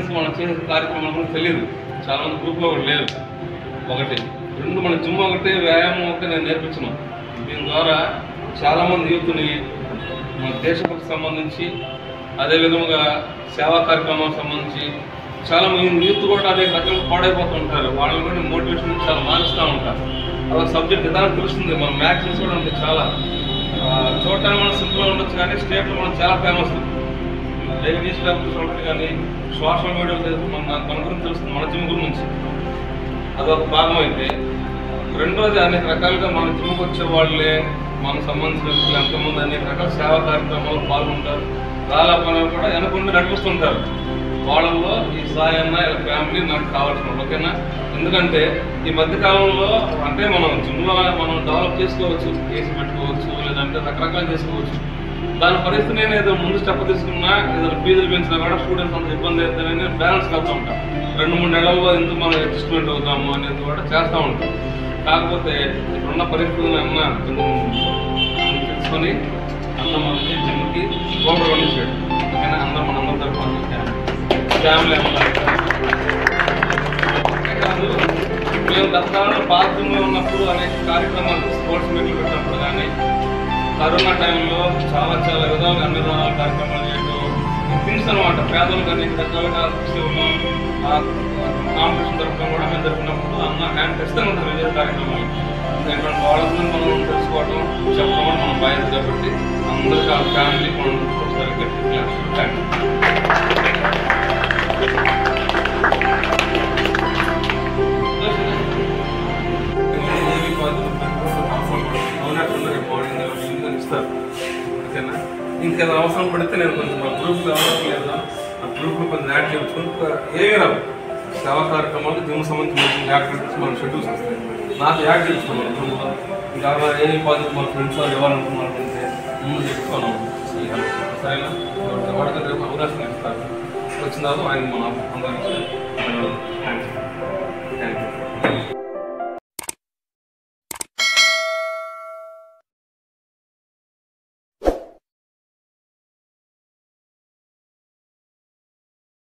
Friends మనం చేసే కార్యక్రమాలు తెలియదు, చాలామంది గ్రూప్లో కూడా లేరు. ఒకటి రెండు, మన జిమ్ ఒకటి, వ్యాయామం ఒకటి నేను నేర్పించను. దీని ద్వారా చాలామంది యూత్ని మన దేశభక్తికి సంబంధించి, అదేవిధంగా సేవా కార్యక్రమాలకు సంబంధించి చాలామంది యూత్ కూడా అనేక రకాలుగా పాడైపోతూ ఉంటారు. వాళ్ళని కూడా మోటివేషన్ చాలా మారుస్తూ ఉంటారు. అలా సబ్జెక్ట్ విధానం తెలుస్తుంది. మన మ్యాగజైన్స్ కూడా ఉంటాయి చాలా. చూడటానికి మనం సింపుల్గా ఉండొచ్చు, కానీ స్టేట్లో మనం చాలా ఫేమస్. డైలీ న్యూస్ పేపర్స్ ఒకటి కానీ సోషల్ మీడియాలో మన గురించి తెలుస్తుంది, మన జిమ్ గురించి. అదొక భాగం అయితే, రెండోది అనేక రకాలుగా మన జిమ్కి వచ్చే వాళ్ళే మనకు సంబంధించిన వ్యక్తులు ఎంతోమంది అనేక రకాల సేవా కార్యక్రమాల్లో పాల్గొంటారు. చాలా పనులు కూడా వెనకుండి నడిపిస్తుంటారు. వాళ్ళల్లో ఈ సాయి అన్న ఇలా ఫ్యామిలీ నాకు కావాల్సిన, ఓకేనా? ఎందుకంటే ఈ మధ్యకాలంలో అంటే మనం జిమ్లో మనం డెవలప్ చేసుకోవచ్చు, కేసు పెట్టుకోవచ్చు, లేదంటే రకరకాలు చేసుకోవచ్చు. దాని పరిస్థితి నేను ఏదో ముందు స్టెప్ తీసుకున్నా, ఏదైనా ఫీజులు పెంచినా కూడా స్టూడెంట్స్ అంత ఇబ్బంది అవుతుందని నేను బ్యాలెన్స్ కలుపుతూ ఉంటాను. 2-3 నెలల్లో ఎందుకు మనం అడ్జస్ట్మెంట్ అవుతాము అనేది కూడా చేస్తూ ఉంటాం. కాకపోతే ఇప్పుడున్న పరిస్థితులను అన్న తెలుసుకొని అన్న మనకి జిమ్కి పౌడర్ వండించాడు, ఓకేనా? అందరూ మనందరం తరఫున ఫ్యామిలీ కాదు. మేము గతకాలంలో పార్కింగ్లో ఉన్నప్పుడు అనేక కార్యక్రమాలు స్పోర్ట్స్ మీట్లు పెట్టినప్పుడు కానీ, కరోనా టైంలో చాలా విధాలుగా అన్ని విధానాల కార్యక్రమాలు చేయడం, థింగ్స్ అనమాట. పేదలకు అనేక రకాలుగా ఇవ్వడం, కాంపిటీషన్ జరపడం కూడా మేము జరిపినప్పుడు అన్న హ్యాండ్ ఖచ్చితంగా ఉంటుంది వివిధ కార్యక్రమాలు. ఎందుకంటే వాళ్ళ గురించి మనం తెలుసుకోవడం, చెప్పడం కూడా మనం బాధ్యత కాబట్టి అందరికీ ఆ ఫ్యామిలీ మనం ఒకసారి గట్టి ఇస్తారు, ఓకేనా? ఇంకా అవసరం పడితే నేను కొంచెం మా గ్రూప్లో అవసరం లేదా, ఆ గ్రూప్లో కొంచెం యాడ్ చేసుకుని ఏమీ రావు సేవా కార్యక్రమాలు జిమ్ సంబంధించిన యాక్టివిటీస్ మన షెడ్యూల్స్ వస్తాయి. నాకు యాడ్ చేసుకున్నాను గ్రూప్లో. ఇంకా ఏ పాజిటివ్ మన ఫ్రెండ్స్ వాళ్ళు ఇవ్వాలనుకున్నారంటే ముందు చెప్పుకోను, సరేనా? వాడికి రేపు అవకాశం ఇస్తారు. వచ్చిన తర్వాత ఆయన మన అందరికీ